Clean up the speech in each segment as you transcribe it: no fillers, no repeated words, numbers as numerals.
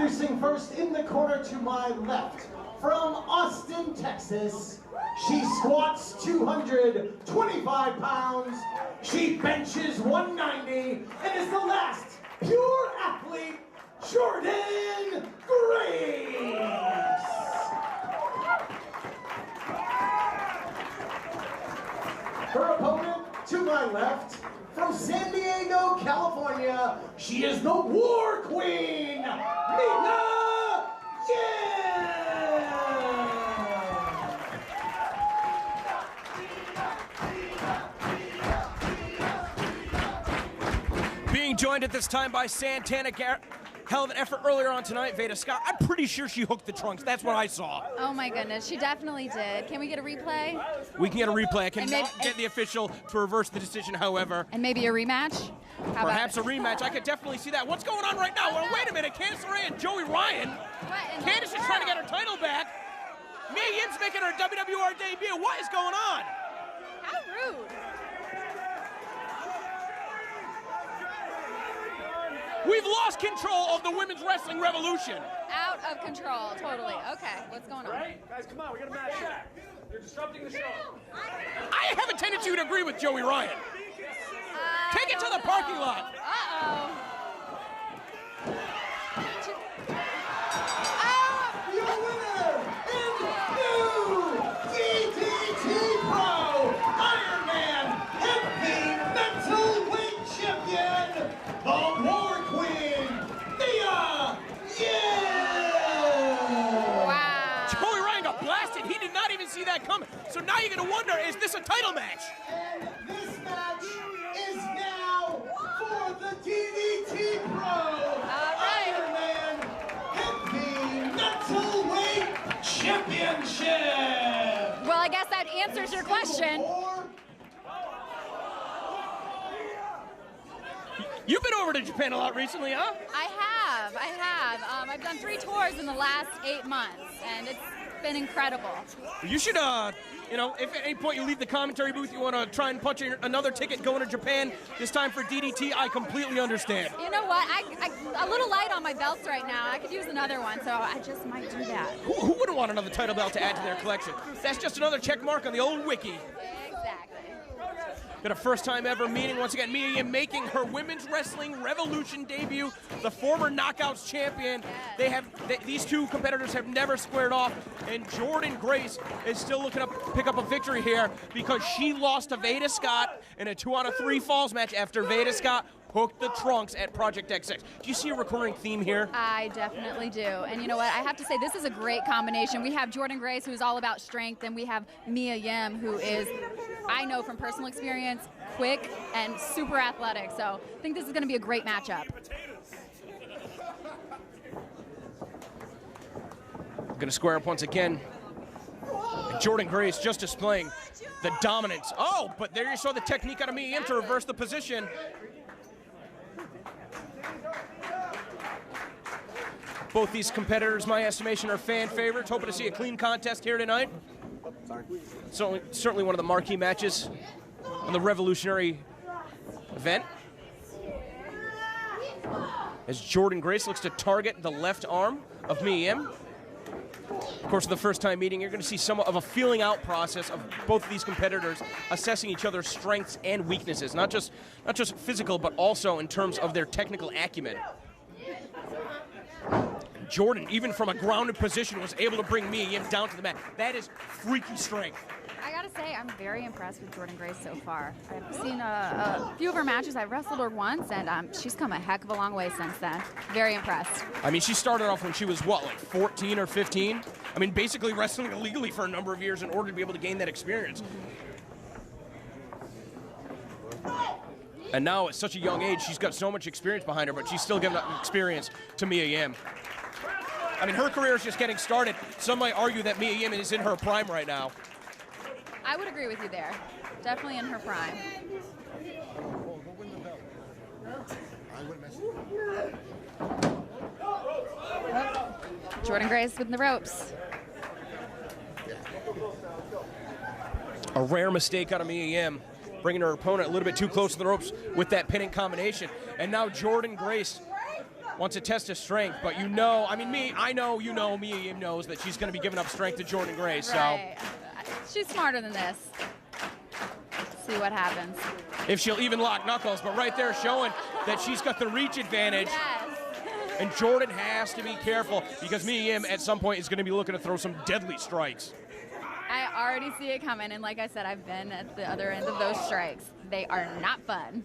Introducing first in the corner to my left, from Austin, Texas, she squats 225 pounds, she benches 190, and is the last pure athlete, Jordynne Grace. Her opponent to my left, from San Diego, California, she is the War Queen, Being joined at this time by Santana Garrett. Hell of an effort earlier on tonight, Veda Scott. I'm pretty sure she hooked the trunks. That's what I saw. Oh my goodness, she definitely did. Can we get a replay? We can get a replay. I cannot get the official to reverse the decision, however. And maybe a rematch? Perhaps a rematch. I could definitely see that. What's going on right now? Well, wait a minute. Candice LeRae and Joey Ryan. Candice is trying to get her title back. Mia Yim's making her WWR debut. What is going on? How rude. We've lost control of the women's wrestling revolution. Out of control, totally. Okay, what's going on? Right? Guys, come on, we got a match here. You're disrupting the show. I have a tendency to agree with Joey Ryan. Take it to the parking lot. Uh-oh. Your winner in new DDT Pro Ironman Heavy Mental Weight Champion, the War Queen, Mia Yim! Wow. Joey Ryan got blasted. He did not even see that coming. So now you're going to wonder, is this a title match? And this match is now for the DDT Pro Ironman Heavy Mental Weight Championship! Well, I guess that answers your question. You've been over to Japan a lot recently, huh? I have. I've done 3 tours in the last 8 months, and it's been incredible. You should, you know, if at any point you leave the commentary booth, you want to try and punch in another ticket going to Japan, this time for DDT, I completely understand. You know what? I a little light on my belts right now. I could use another one, so I just might do that. Who wouldn't want another title belt to add to their collection? That's just another check mark on the old wiki. Exactly. Got a first time ever meeting. Once again, Mia Yim making her women's wrestling revolution debut, the former Knockouts champion. These two competitors have never squared off, and Jordynne Grace is still looking to pick up a victory here because she lost to Veda Scott in a 2 out of 3 falls match after Veda Scott hooked the trunks at Project XX. Do you see a recurring theme here? I definitely do. And you know what? I have to say this is a great combination. We have Jordynne Grace, who's all about strength, and we have Mia Yim, who is, I know from personal experience, quick and super athletic. So I think this is going to be a great matchup. Going to square up once again. And Jordynne Grace just displaying the dominance. Oh, but there you saw the technique out of Mia Yim to reverse the position. Both these competitors, my estimation, are fan favorites. Hoping to see a clean contest here tonight. Certainly one of the marquee matches on the revolutionary event. As Jordynne Grace looks to target the left arm of Mia Yim. Of course, the first time meeting, you're going to see somewhat of a feeling out process of both of these competitors assessing each other's strengths and weaknesses, not just physical, but also in terms of their technical acumen. Jordynne, even from a grounded position, was able to bring Mia Yim down to the mat. That is freaky strength. I gotta say, I'm very impressed with Jordynne Grace so far. I've seen a few of her matches. I've wrestled her once, and she's come a heck of a long way since then. Very impressed. I mean, she started off when she was, what, like 14 or 15? I mean, basically wrestling illegally for a number of years in order to be able to gain that experience. And now, at such a young age, she's got so much experience behind her, but she's still giving that experience to Mia Yim. I mean, her career is just getting started. Some might argue that Mia Yim is in her prime right now. I would agree with you there. Definitely in her prime. Jordynne Grace with the ropes. A rare mistake out of Mia Yim, bringing her opponent a little bit too close to the ropes with that pinning combination. And now Jordynne Grace wants to test his strength, but you know, I mean, I know, you know, Mia Yim knows that she's going to be giving up strength to Jordynne Grace. So right. She's smarter than this. Let's see what happens. If she'll even lock knuckles, but right there showing that she's got the reach advantage. Yes. And Jordynne has to be careful because Mia Yim at some point is going to be looking to throw some deadly strikes. I already see it coming, and like I said, I've been at the other end of those strikes. They are not fun.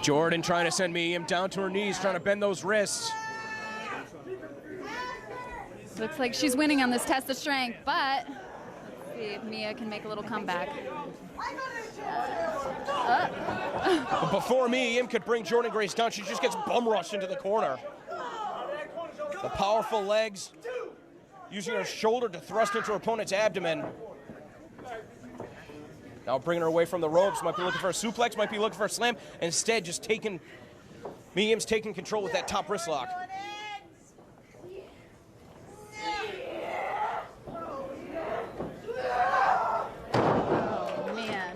Jordynne trying to send Mia Yim down to her knees, trying to bend those wrists. Looks like she's winning on this test of strength, but let's see if Mia can make a little comeback. But before Mia Yim could bring Jordynne Grace down, she just gets bum rushed into the corner. The powerful legs, using her shoulder to thrust into her opponent's abdomen. Now bringing her away from the ropes, might be looking for a suplex, might be looking for a slam. Instead, just taking, Mia Yim's taking control with that top wrist lock. Oh, man.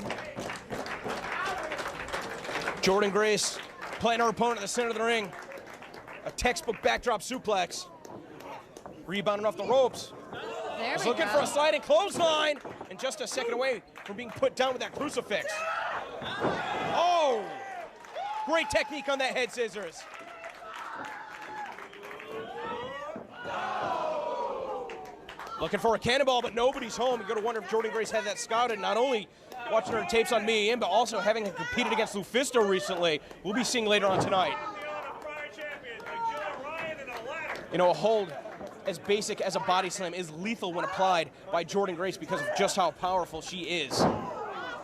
Jordynne Grace playing her opponent at the center of the ring. A textbook backdrop suplex. Rebounding off the ropes. There He's we looking go. for a sliding clothesline. And just a second away from being put down with that crucifix. Oh! Great technique on that head scissors. Looking for a cannonball, but nobody's home. You're going to wonder if Jordynne Grace had that scouted. Not only watching her tapes on Mia Yim, but also having competed against LuFisto recently. We'll be seeing later on tonight. You know, a hold as basic as a body slam is lethal when applied by Jordynne Grace because of just how powerful she is.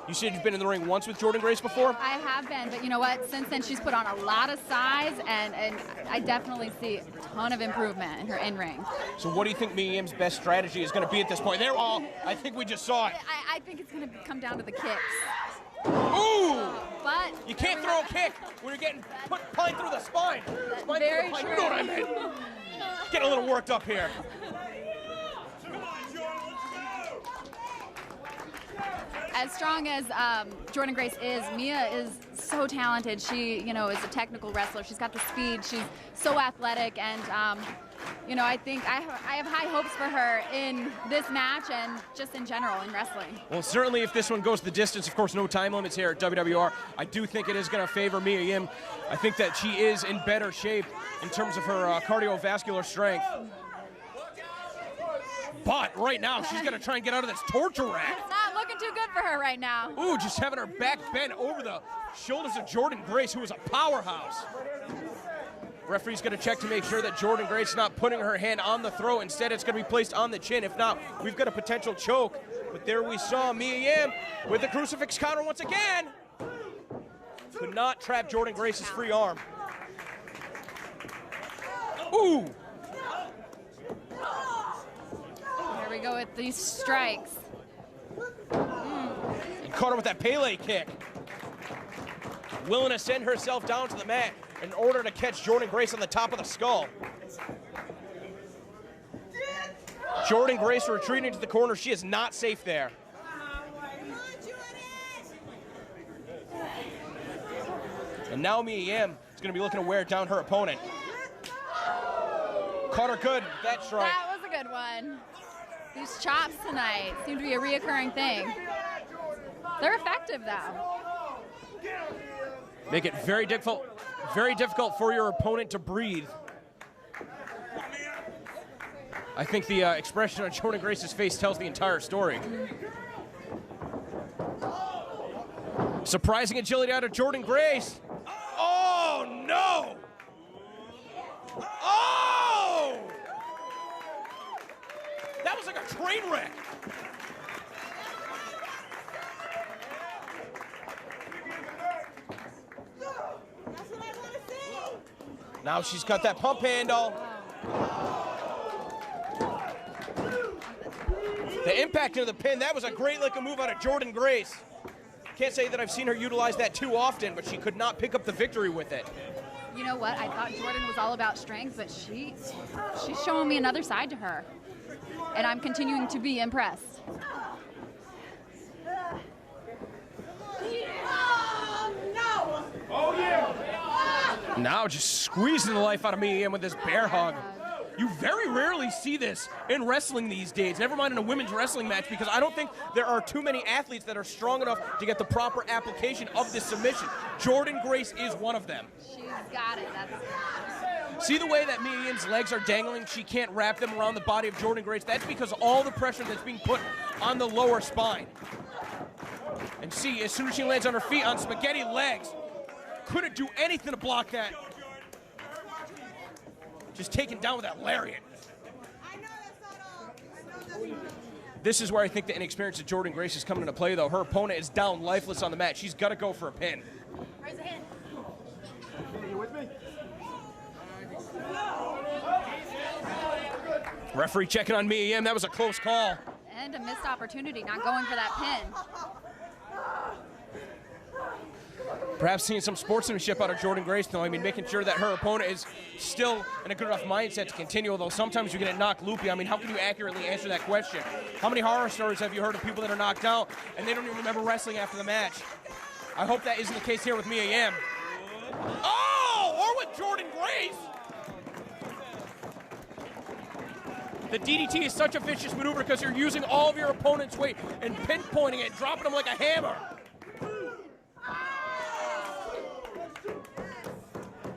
You said you've been in the ring once with Jordynne Grace before? I have been, but you know what? Since then, she's put on a lot of size, and I definitely see a ton of improvement in her in-ring. So what do you think Mia Yim's best strategy is going to be at this point? They're all, I think we just saw it. I think it's going to come down to the kicks. Ooh! But You can't throw a kick when you're getting pine through the spine. Spine very through the pine. true. You know what I meant. Get a little worked up here. As strong as Jordynne Grace is, Mia is so talented. She, you know, is a technical wrestler. She's got the speed. She's so athletic, and you know, I think I have high hopes for her in this match and just in general in wrestling. Well, certainly if this one goes the distance, of course, no time limits here at WWR. I do think it is going to favor Mia Yim. I think that she is in better shape in terms of her cardiovascular strength. But right now, she's going to try and get out of this torture rack. It's not looking too good for her right now. Ooh, just having her back bent over the shoulders of Jordynne Grace, who is a powerhouse. Referee's going to check to make sure that Jordynne Grace is not putting her hand on the throat. Instead, it's going to be placed on the chin. If not, we've got a potential choke. But there we saw Mia Yim with the crucifix counter once again. Could not trap Jordynne Grace's free arm. Ooh! Here we go with these strikes. And caught her with that Pele kick. Willing to send herself down to the mat in order to catch Jordynne Grace on the top of the skull. Jordynne Grace retreating to the corner. She is not safe there. And now Mia Yim is going to be looking to wear down her opponent. Caught her good with that strike. That was a good one. These chops tonight seem to be a reoccurring thing. They're effective, though. Make it very difficult for your opponent to breathe. I think the expression on Jordynne Grace's face tells the entire story. Surprising agility out of Jordynne Grace. Oh, no! Oh! That was like a train wreck. Now she's got that pump handle. The impact into the pin, that was a great looking move out of Jordynne Grace. Can't say that I've seen her utilize that too often, but she could not pick up the victory with it. You know what? I thought Jordynne was all about strength, but she's showing me another side to her. And I'm continuing to be impressed. Now just squeezing the life out of Mia Yim with this bear hug. You very rarely see this in wrestling these days, never mind in a women's wrestling match, because I don't think there are too many athletes that are strong enough to get the proper application of this submission. Jordynne Grace is one of them. She's got it. See the way that Mia Yim's legs are dangling? She can't wrap them around the body of Jordynne Grace. That's because of all the pressure that's being put on the lower spine. And see, as soon as she lands on her feet on spaghetti legs, couldn't do anything to block that. Just taken down with that lariat. This is where I think the inexperience of Jordynne Grace is coming into play, though. Her opponent is down lifeless on the mat. She's got to go for a pin. Raise a hand. You with me? Referee checking on Mia Yim. That was a close call. And a missed opportunity, not going for that pin. Perhaps seeing some sportsmanship out of Jordynne Grace, though. I mean, making sure that her opponent is still in a good enough mindset to continue, although sometimes you get knocked loopy. I mean, how can you accurately answer that question? How many horror stories have you heard of people that are knocked out and they don't even remember wrestling after the match? I hope that isn't the case here with Mia Yim. Oh, or with Jordynne Grace. The DDT is such a vicious maneuver because you're using all of your opponent's weight and pinpointing it, dropping them like a hammer.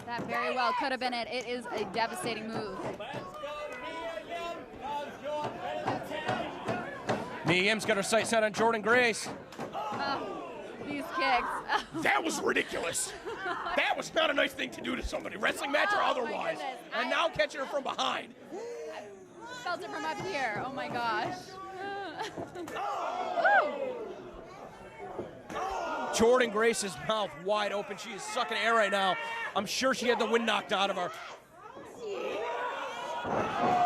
That very well could have been it. It is a devastating move. Mia Yim's got her sights set on Jordynne Grace. These kicks. That was ridiculous. That was not a nice thing to do to somebody, wrestling match or otherwise. And now catching her from behind. I felt it from up here. Oh my gosh. Jordynne Grace's mouth wide open. She is sucking air right now. I'm sure she had the wind knocked out of her.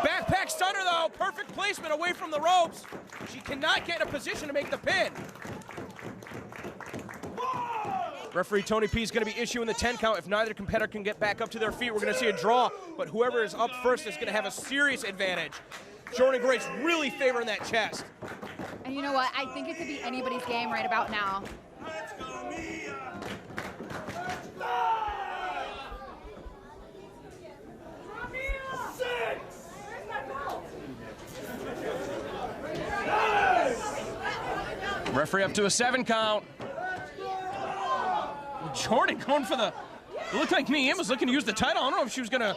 Backpack stunner, though. Perfect placement away from the ropes. She cannot get in a position to make the pin. Referee Tony P is going to be issuing the 10 count. If neither competitor can get back up to their feet, we're going to see a draw. But whoever is up first is going to have a serious advantage. Jordynne Grace really favoring that chest. And you know what? I think it could be anybody's game right about now. Referee up to a 7 count. Jordynne going for the... It looked like Mia Yim was looking to use the title. I don't know if she was going to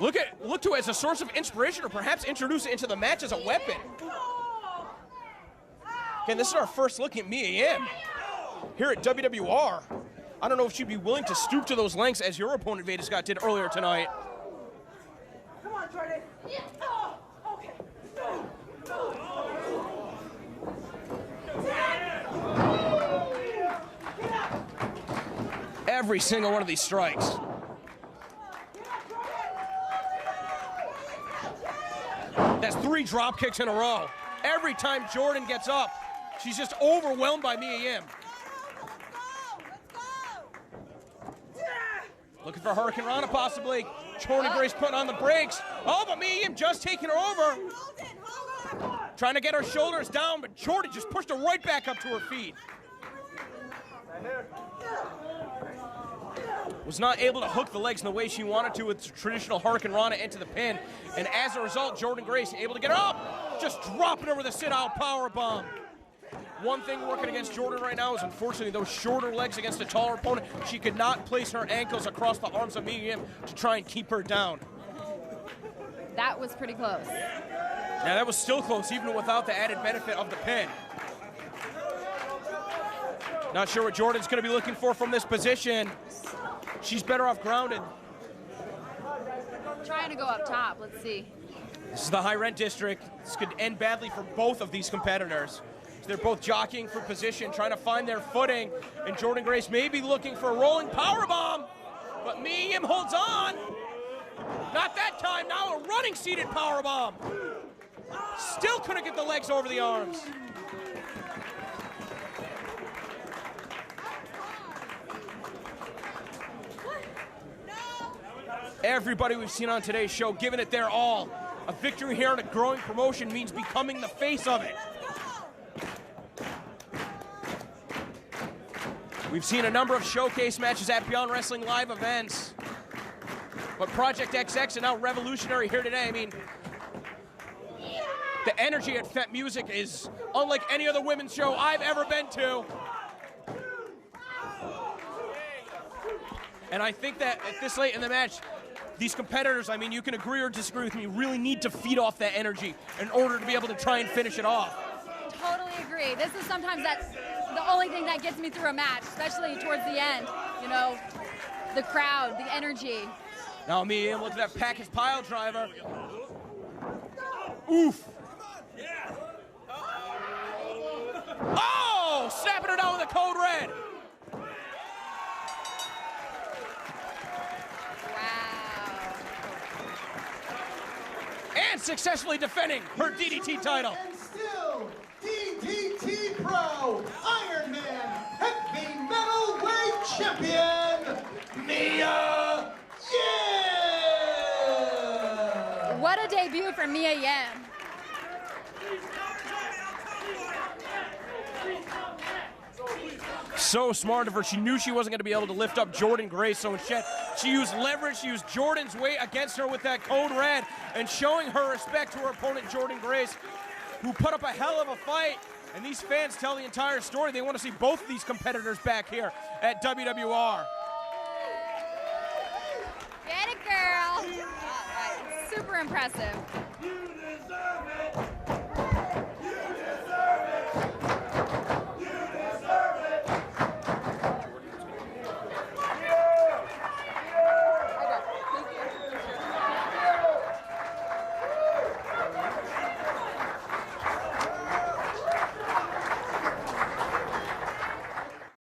look to it as a source of inspiration or perhaps introduce it into the match as a weapon. Again, this is our first look at Mia Yim here at WWR. I don't know if she'd be willing to stoop to those lengths as your opponent, Veda Scott, did earlier tonight. Come on, Jordynne. Yeah. Oh, okay. Every single one of these strikes. That's 3 drop kicks in a row. Every time Jordynne gets up, she's just overwhelmed by Mia Yim. Looking for Hurricane Rana possibly. Jordynne Grace putting on the brakes. Oh, but Mia Yim just taking her over. Trying to get her shoulders down, but Jordynne just pushed her right back up to her feet. Was not able to hook the legs in the way she wanted to with traditional Hurricane Rana into the pin. And as a result, Jordynne Grace able to get her up. Just dropping her with a sit-out powerbomb. One thing working against Jordynne right now is unfortunately those shorter legs against a taller opponent. She could not place her ankles across the arms of Mia Yim to try and keep her down. That was pretty close. Yeah, that was still close, even without the added benefit of the pin. Not sure what Jordynne's going to be looking for from this position. She's better off grounded. Trying to go up top. Let's see. This is the high rent district. This could end badly for both of these competitors. So they're both jockeying for position, trying to find their footing. And Jordynne Grace may be looking for a rolling powerbomb, but Mia Yim holds on. Not that time. Now a running seated powerbomb. Still couldn't get the legs over the arms. Everybody we've seen on today's show giving it their all. A victory here in a growing promotion means becoming the face of it. We've seen a number of showcase matches at Beyond Wrestling Live events. but Project XX and now Revolutionary here today. I mean, the energy at Fet Music is unlike any other women's show I've ever been to. And I think that at this late in the match, these competitors, I mean, you can agree or disagree with me, really need to feed off that energy in order to be able to try and finish it off. Totally agree. This is sometimes that's the only thing that gets me through a match, especially towards the end. You know, the crowd, the energy. Now me and look at that package pile driver. Oof. Oh, snapping her down with a code red. And successfully defending her DDT title. And still, DDT Pro Iron Man Heavy Metalweight Champion, Mia Yim! What a debut for Mia Yim. So smart of her. She knew she wasn't going to be able to lift up Jordynne Grace, so instead she used leverage. She used Jordynne's weight against her with that code red and showing her respect to her opponent, Jordynne Grace, who put up a hell of a fight. And these fans tell the entire story. They want to see both of these competitors back here at WWR. Get it, girl. All right. Super impressive.